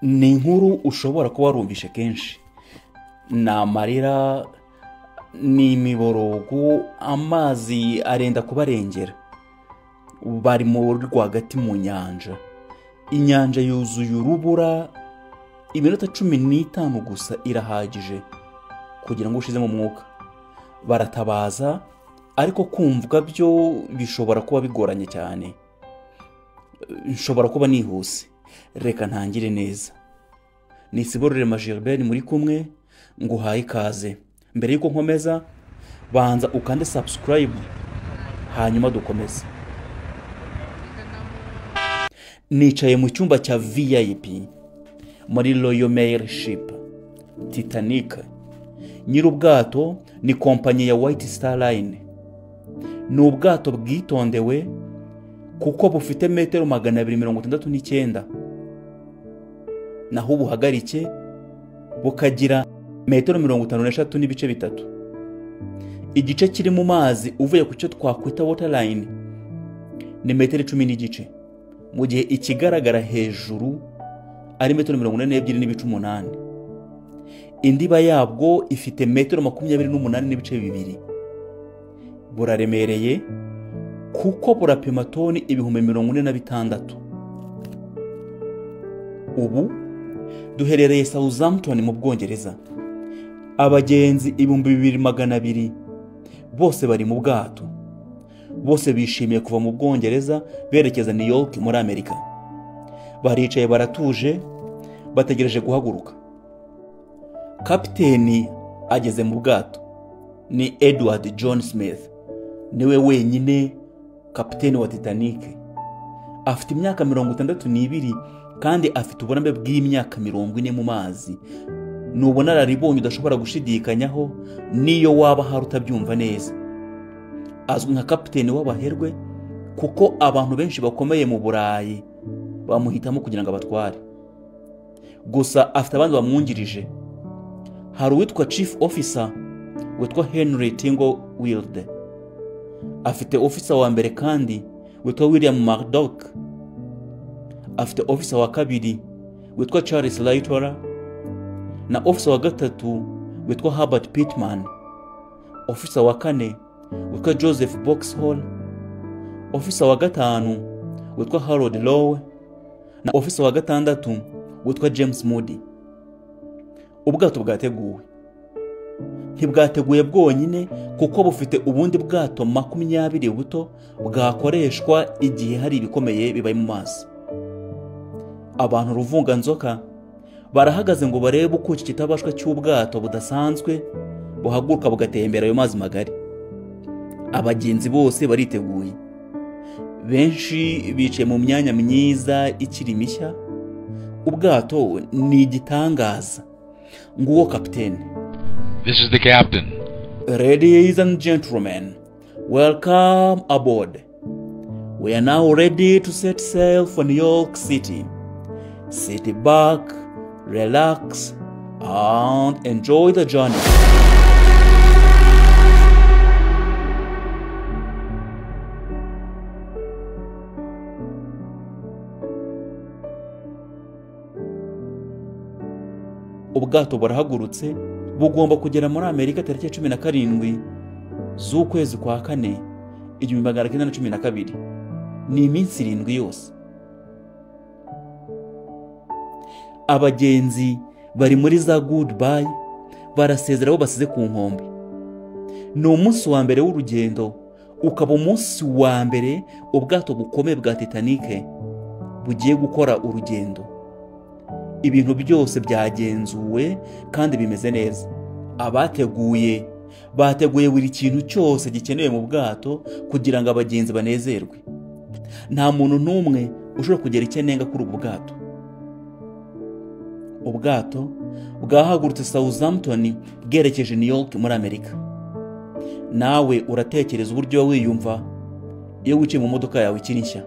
ni inkuru ushobora kuba warumvishe kenshi. Ni amarira, ni imiborogo, amazi arenda kubarengera. Bari mu rwagati mu nyanja. Inyanja yuzuye urubura, iminota 15 gusa irahagije kugira ngo ushize mu mwuka. Baratabaza, ariko kumvwa byo bishobora kuba bigoranye cyane. Nshobora kuba nihuse. Reka ntangire neza. Ni Siborurema Gilbert muri kumwe, nguhaye ikaze. Mbere yuko nkomeza, banza ukande subscribe, hanyuma dukomeze. Nicaye mu cyumba cya VIP muri Royal Mail Ship Titanic. Nyir'ubwato ni kompanyi ya White Star Line. Ni ubwato bwitondewe kuko bufite metero 269, naho ubuhagarike bukagira metero 53 n'ibice bitatu. Igice kiri mu mazi uvuye ku cyo twakwita waterline ni metero 10 n'igice, mu gihe ikigaragara hejuru ari metero 42 n'ibice 8. Indiba yabwo ifite metero 28 n'ibice 2. Buraremereye kuko burapima toni 46,000. Ubu duherereye Southampton mu Bwongereza. Abagenzi 2,200 bose bari mu bwato. Bose bishimiye kuva mu Bwongereza berekeza New York muri Amerika. Baricaye baratuje, bategereje guhaguruka. Kapiteni ageze mu bwato. Ni Edward John Smith. Niwe wenyine kapiteni wa Titanic. Afite imyaka 62 kandi afite uburambe bw'imyaka 40 mu mazi. Nubona araribonye udashobora gushidikanyaho niyo waba hari utabyumva neza. Azwi nka kapiteni w'abaherwe kuko abantu benshi bakomeye mu Burayi bamuhitamo kugira ngo abatware. Gusa afite abandi bamwungirije. Hari uwitwa chief officer witwa Henry Tingle Wilde. Afite officer wa mbere kandi witwa William Murdoch. Afite officer wa kabiri witwa Charles Lightoller, na officer wa gatatu witwa Herbert Pittman. Officer wa kane witwa Joseph Boxhall. Officer wa gatanu witwa Harold Lowe, na officer wa gatandatu witwa James Moody. Ubwato bwateguwe. Ntibwateguye bwonyine kuko bufite ubundi bwato 20 buto bwakoreshwa igihe hari ibikomeye bibaye mu mazi. Abantu ruvunganzoka barahagaze ngo barebe uko iki kitabashwa cy'ubwato budasanzwe buhaguruka bugatembera ayo mazi magari. Abagenzi bose bariteguye. Benshi bicaye mu myanya myiza ikiri mishya. Ubwato ni igitangaza. Nguwo kapiteni. This is the captain. Ladies and gentlemen, welcome aboard. We are now ready to set sail for New York City. Sit back, relax, and enjoy the journey. Ubwato burahagurutse, bugomba kugera muri Amerika tariki 17 z'ukwezi kwa 4 1912. Ni iminsi 7 yose. Abagenzi bari muri za goodbye, barasezera abo basize ku nkombe. Ni umunsi wa mbere w'urugendo, ukaba umunsi wa mbere ubwato bukomeye bwa Titanic bugiye gukora urugendo. Ibintu byose byagenzuwe kandi bimeze neza. Abateguye bateguye buri kintu cyose gikenewe mu bwato kugira ngo abagenzi banezerwe. Nta muntu n'umwe ushobora kugera icyenenga kuri ubu bwato. Ubwato bwahagurutse Southampton bwerekeje New York muri Amerika. Nawe uratekereza uburyo wiyumva iyo wicaye mu modoka yawe ikiri nshya,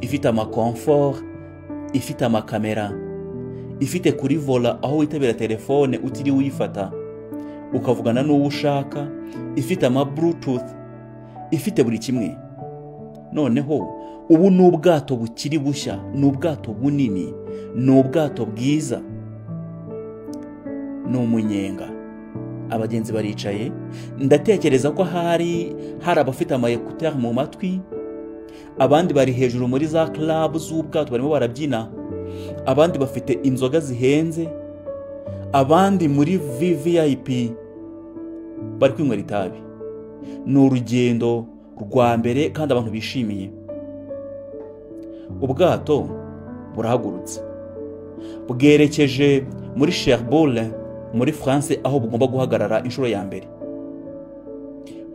ifite amakomfort, ifite amakamera, ifite kuri vola aho witabira telefone utiri uyifata ukavugana n'uwo ushaka, ifite ama bluetooth, ifite buri kimwe. Noneho ubu ni ubwato bukiri bushya, ni ubwato bunini, ni ubwato bwiza, ni umunyenga. Abagenzi baricaye, ndatekereza ko hari abafite amayekuteri mu matwi, abandi bari hejuru muri za club z'ubwato barimo barabyina, abandi bafite inzoga zihenze, abandi muri VVIP bari kwinywera itabi. Ni urugendo rwa mbere kandi abantu bishimiye. Ubwato burahagurutse, bwerekeje muri Cherbourg muri France, aho bugomba guhagarara inshuro ya mbere.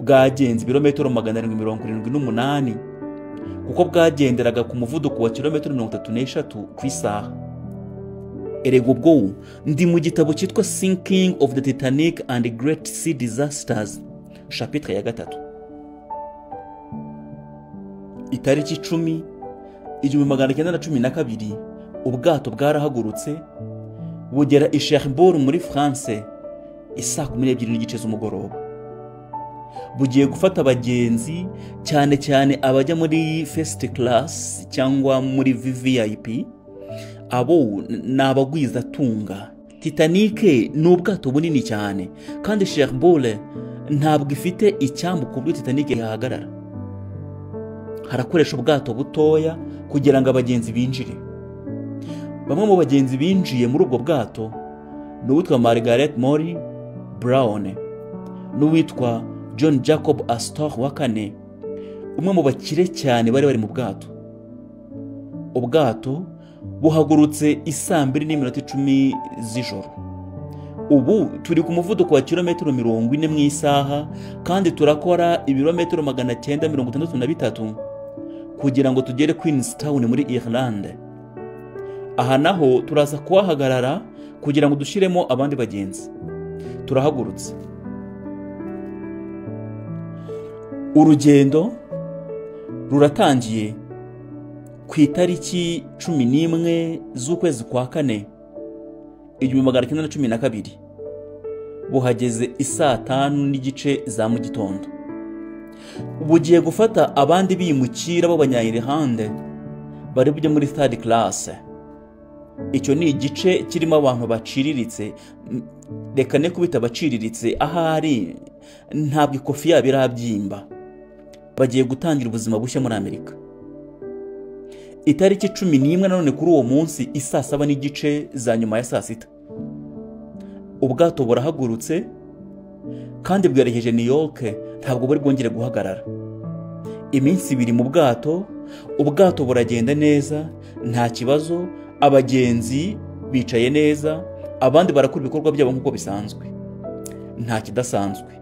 Bwagenze ibirometero 778 kuko bwagenderaga ku muvuduko wa kilometero 33 ku isaha. Erega ubwo ndi mu gitabo cyitwa Sinking of the Titanic and Great Sea Disasters, chapitre ya 3. Itariki 10 1912 ubwato bwarahagurutse bugera i Cherbourg muri France isaa 12:30 z'umugoroba. Bugiye gufata abagenzi cyane cyane abajya muri first class cyangwa muri VVIP, abo nabagwiza tunga. Titanic ni ubwato bunini cyane kandi Cherbourg ntabwo ifite icyambu ku buryo Titanic yahagarara. Harakoresha ubwato butoya kugira ngo abagenzi binjire. Bamwe mu bagenzi binjiye muri ubwo bwato n'uwitwa Margaret Maury Brown n'uwitwa John Jacob Astor wa kane, umwe mu bakire cyane bari mu bwato. Ubwato buhagurutse isaa 2:10 z'ijoro. Ubu turi ku muvuduko wa kilometero 40 mu isaha kandi turakora ibirometero 963 kugira ngo tugere Queenstown muri Irlande. Aha naho turaza kuhahagarara kugira ngo dushiremo abandi bagenzi. Turahagurutse. Urugendo ruratangiye ku itariki 11 z'ukwezi kwa 4 1912. Buhageze isaa 5:30 za mu gitondo. Bugiye gufata abandi bimukira b'Abanya-Irlande bari bujye muri third class. Icyo ni igice kirimo abantu baciriritse, reka ne kubita baciriritse, ahari ntabwo ikofi yabo irabyimba. Bagiye gutangira ubuzima bushya muri Amerika. Itariki 11 nanone kuri uwo munsi isaa 7:30 za nyuma ya saa 6. Ubwato burahagurutse kandi bwerekeje New York, ntabwo bari bwongere guhagarara. Iminsi 2 mu bwato, ubwato buragenda neza, nta kibazo, abagenzi bicaye neza, abandi barakora ibikorwa byabo nk'uko bisanzwe. Nta kidasanzwe.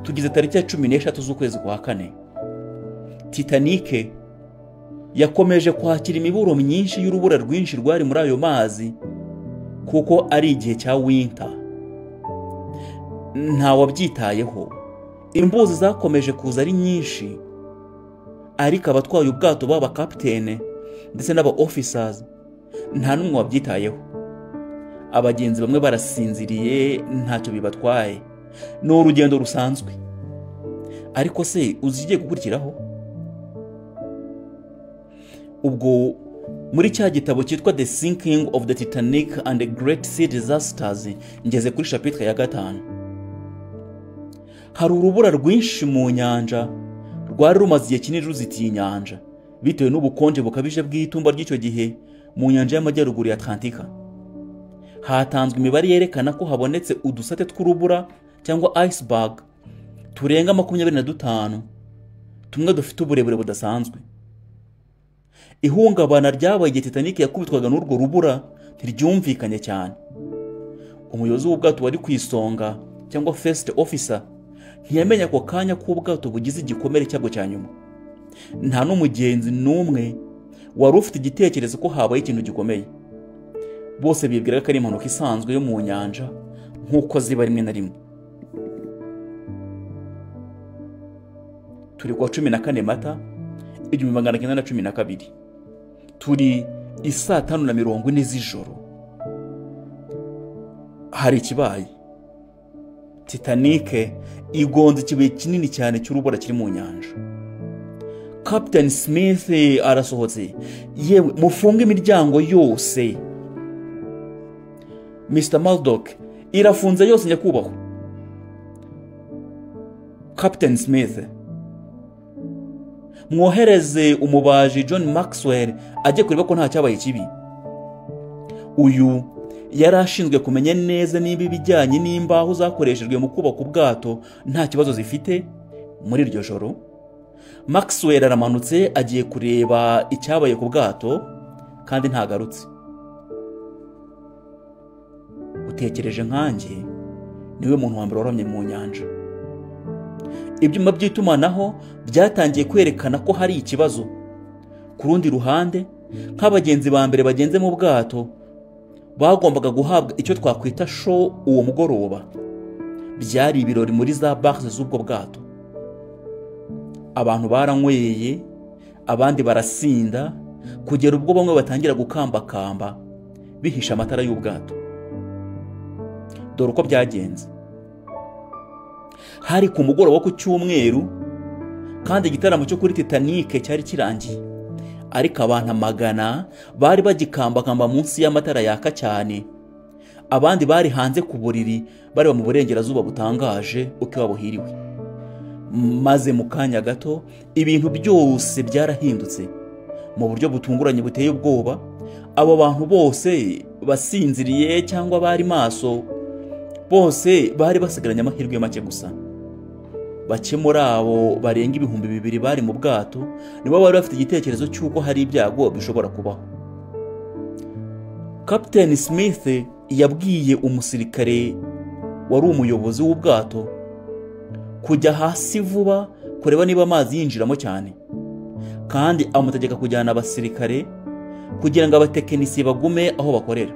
Tugize tariki ya 13 z'ukwezi kwa 4. Titanic yakomeje kwakira imiburo myinshi y'urubura rwinshi rwari muri ayo mazi kuko ari igihe cya winter. Nta wabyitayeho. Imbuzi zakomeje kuza ari nyinshi, ariko abatwaye ubwato baba kapitene ndetse n'aba officers nta numwe wabyitayeho. Abagenzi bamwe barasinziriye, ntacyo bibatwaye. Ni urugendo rusanzwe. Ariko se uzigiye gukurikiraho? Ubwo muri cya gitabo cyitwa The Sinking of the Titanic and the Great Sea Disasters, ngeze kuri chapitre ya 5. Hari urubura rwinshi mu nyanja rwari rumaze igihe kinini ruzitiye inyanja bitewe n'ubukonje bukabije bw'itumba ry'icyo gihe mu nyanja y'amajyaruguru ya Atlantika. Hatanzwe imibare yerekana ko habonetse udusate tw'urubura cyangwa iceberg turenga 25, tumwe dufite uburebure budasanzwe. Ihungabana ryabaye igihe Titanic yakubitwaga n'urwo rubura ntiryumvikanye cyane. Umuyobozi w'ubwato wari ku isonga cyangwa first officer ntiyamenya ko kanya k'ubwato bugize igikomere cyabwo cya nyuma. Nta n'umugenzi n'umwe wari ufite igitekerezo ko habaye ikintu gikomeye. Bose bibwiraga ko ari impanuka isanzwe yo mu nyanja nk'uko ziba rimwe na rimwe. Turi kwa 14 Mata 1912. Turi isaa 5:40 z'ijoro. Hari ikibaye. Titanic igonze ikibuye kinini cyane cy'urubura kiri mu nyanja. Captain Smith arasohotse. Yewe mufunge imiryango yose. Mr. Murdoch, irafunze yose nyakubahwa. Captain Smith, mwohereze umubaji John Maxwell ajye kureba ko nta cyabaye kibi. Uyu yari ashinzwe kumenya neza niba ibijyanye n'imbaho zakoreshejwe mu kubaka ubwato nta kibazo zifite. Muri iryo joro Maxwell aramanutse agiye kureba icyabaye ku bwato kandi ntagarutse. Utekereje nkanjye niwe muntu wa mbere waramye mu nyanja. Ibyuma by'itumanaho byatangiye kwerekana ko hari ikibazo. Ku rundi ruhande, nk'abagenzi ba mbere bagenze mu bwato bagombaga guhabwa icyo twakwita show uwo mugoroba. Byari ibirori muri za bars z'ubwo bwato. Abantu baranyweye, abandi barasinda, kugera ubwo bamwe batangira gukambakamba bihisha amatara y'ubwato. Dore uko byagenze. Hari ku mugoroba wo ku cyumweru kandi igitaramo cyo kuri Titanic cyari kirangiye, ariko abantu magana bari bagikambakamba munsi y'amatara yaka cyane. Abandi bari hanze ku buriri bari mu burengerazuba butangaje uko babuhiriwe. Maze mu kanya gato ibintu byose byarahindutse mu buryo butunguranye buteye ubwoba. Abo bantu bose basinziriye cyangwa bari maso, bose bari basigaranye amahirwe make gusa. Bake muri abo barenga 2,000 bari mu bwato nibo bari bafite igitekerezo cy'uko hari ibyago bishobora kubaho. Captain Smith yabwiye umusirikare wari umuyobozi w'ubwato kujya hasi vuba kureba niba amazi yinjiramo cyane, kandi amutegeka kujyana abasirikare kugira ngo abatekinisiye bagume aho bakorera.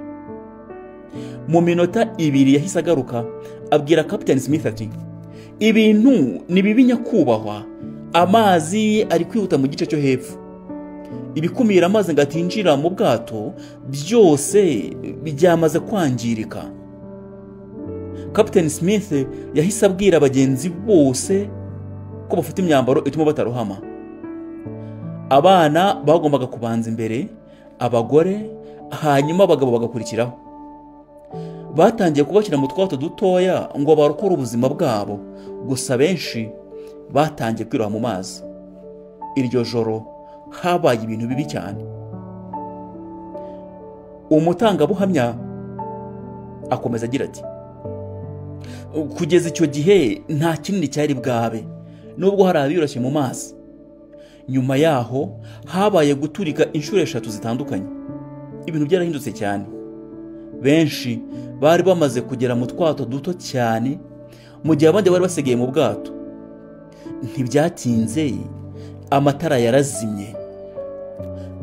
Mu minota 2 yahise agaruka abwira Captain Smith ati, ibintu ni bibi nyakubahwa, amazi ari kwihuta mu gice cyo hepfo. Ibikumira amazi ngo atinjira mu bwato byose byamaze kwangirika. Captain Smith yahise abwira abagenzi bose ko bafite imyambaro ituma batarohama. Abana bagombaga kubanza imbere, abagore, hanyuma abagabo bagakurikiraho. Batangiye kubashyira mu twato dutoya ngo barokore ubuzima bwabo, gusa benshi batangiye kwiroha mu mazi. Iryo joro habaye ibintu bibi cyane. Umutangabuhamya akomeza agira ati, kugeza icyo gihe nta kinini cyari bwabe nubwo hari abiyoroshye mu mazi. Nyuma yaho habaye guturika inshuro 3 zitandukanye. Ibintu byarahindutse cyane. Benshi bari bamaze kugera mu twato duto cyane, mu gihe abandi bari basigaye mu bwato. Ntibyatinze amatara yarazimye.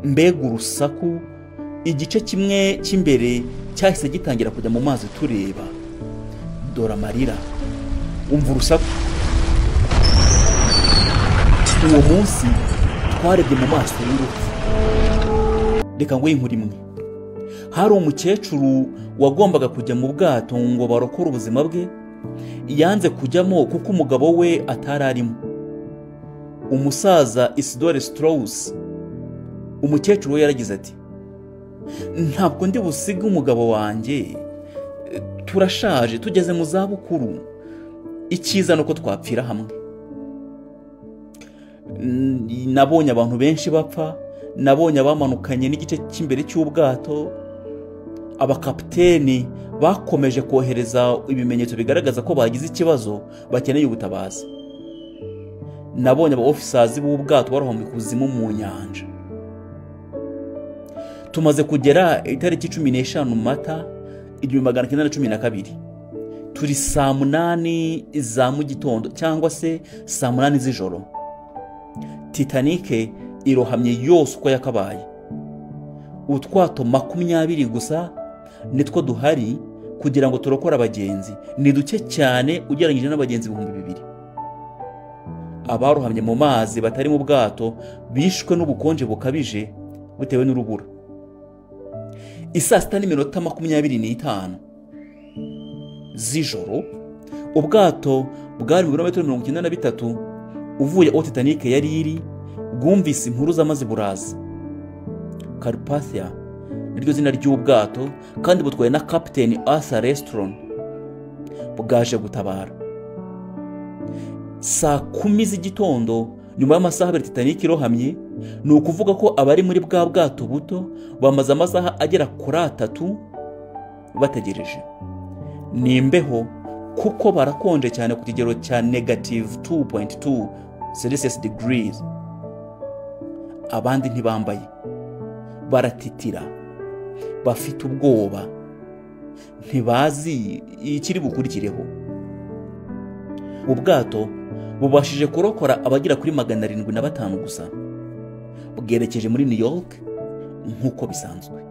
Mbega urusaku! Igice kimwe cy'imbere cyahise gitangira kujya mu mazi tureba. Dora amarira, umva urusaku. Uwo munsi twarebye mu maso y'urupfu. Reka ngo inkuru imwe. Hari umukecuru wagombaga kujya mu bwato ngo barokore ubuzima bwe, yanze kujyamo kuko umugabo we atararimo. Umusaza Isidore Strauss, umukecuru we yaragize ati, ntabwo ndi busige umugabo wanjye, turashaje, tugeze mu zabukuru, icyiza nuko twapfira hamwe. Nabonye abantu benshi bapfa, nabonye abamanukanye n'igice cy'imbere cy'ubwato. Abakapiteni bakomeje kohereza ibimenyetso bigaragaza ko bagize ikibazo bakeneye ubutabazi. Nabonye aba-officers b'ubwato barohamye kuzimu mu nyanja. Tumaze kugera itariki 15 Mata 1912. Turi saa 8 za mu gitondo cyangwa se saa 8 z'ijoro. Titanic irohamye yose uko yakabaye. Utwato 20 gusa nitwo duhari kugira ngo turokore abagenzi. Ni duke cyane ugereranyije n'abagenzi 2,000. Abarohamye mu mazi batari mu bwato bishwe n'ubukonje bukabije butewe n'urubura. Isaa 6:25 z'ijoro ubwato bwari mu birometero 93 uvuye aho Titanic yari iri, bwumvise impuruza maze buraza. Carpathia niryo zina ry'ubwato kandi butwaye na kapiteni Arthur Restron. Bwaje gutabara. Saa 10 z'igitondo nyuma y'amasaha abiri Titanic irohamye, ni ukuvuga ko abari muri bwa bwato buto bamaze amasaha agera kuri 3 bategereje. Ni imbeho kuko barakonje cyane ku kigero cya -2.2 Celsius degrees. Abandi ntibambaye, baratitira, bafite ubwoba, ntibazi ikiri bukurikireho. Ubwato bubashije kurokora abagera kuri 705 gusa. Bwerekeje muri New York nk'uko bisanzwe.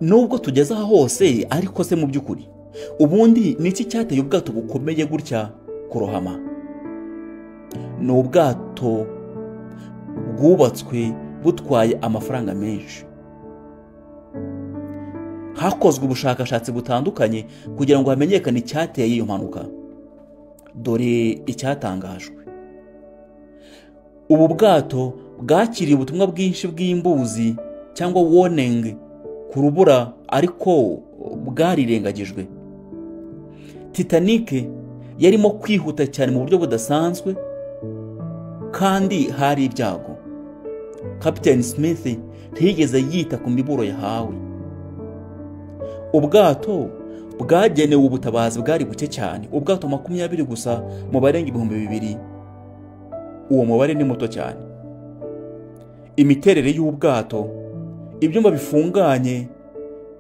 Nubwo tugeze aha hose, ariko se mu by'ukuri ubundi niki cyateye ubwato bukomeye gutya kurohama? Ni ubwato bwubatswe butwaye amafaranga menshi. Hakozwe ubushakashatsi butandukanye kugira ngo hamenyekane icyateye iyo mpanuka. Dore icyatangajwe. Ubu bwato bwakiriye ubutumwa bwinshi bw'imbuzi cyangwa warning ku rubura, ariko bwarirengagijwe. Titanic yarimo kwihuta cyane mu buryo budasanzwe kandi hari ibyago. Captain Smith ntiyigeze yita ku miburo yahawe. Ubwato bwagenewe ubutabazi bwari buke cyane, ubwato 20 gusa mu barenga 2,000. Uwo mubare ni muto cyane. Imiterere y'ubwato, ibyumba bifunganye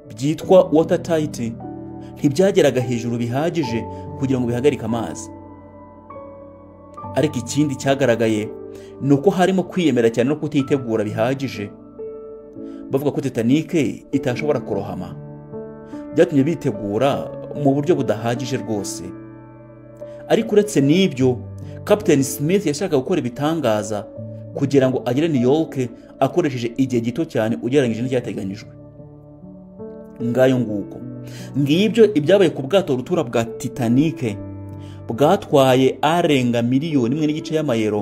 byitwa watertight, ntibyageraga hejuru bihagije kugira ngo bihagarike amazi. Ariko ikindi cyagaragaye ni uko harimo kwiyemera cyane no kutitegura bihagije. Bavuga ko Titanic itashobora kurohama. Byatumye bitegura mu buryo budahagije rwose. Ariko uretse n'ibyo, Captain Smith yashakaga gukora ibitangaza kugira ngo agere New York akoresheje igihe gito cyane ugereranyije n'icyateganyijwe. Ngayo nguko. Ngibyo ibyabaye ku bwato rutura bwa Titanic, bwatwaye arenga miliyoni 1.5 y'amayero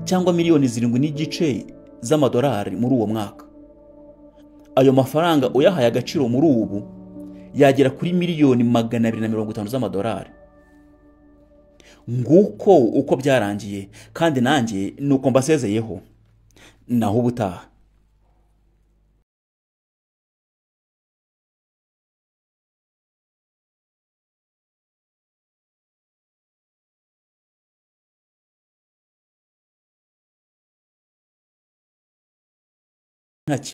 cyangwa miliyoni 7.5 z'amadolari muri uwo mwaka. Ayo mafaranga uyahaye agaciro muri ubu yagera kuri miliyoni 250 z'amadolari. Nguko uko byarangiye, kandi nanjye nuko mbasezeyeho. Naho ubutaha.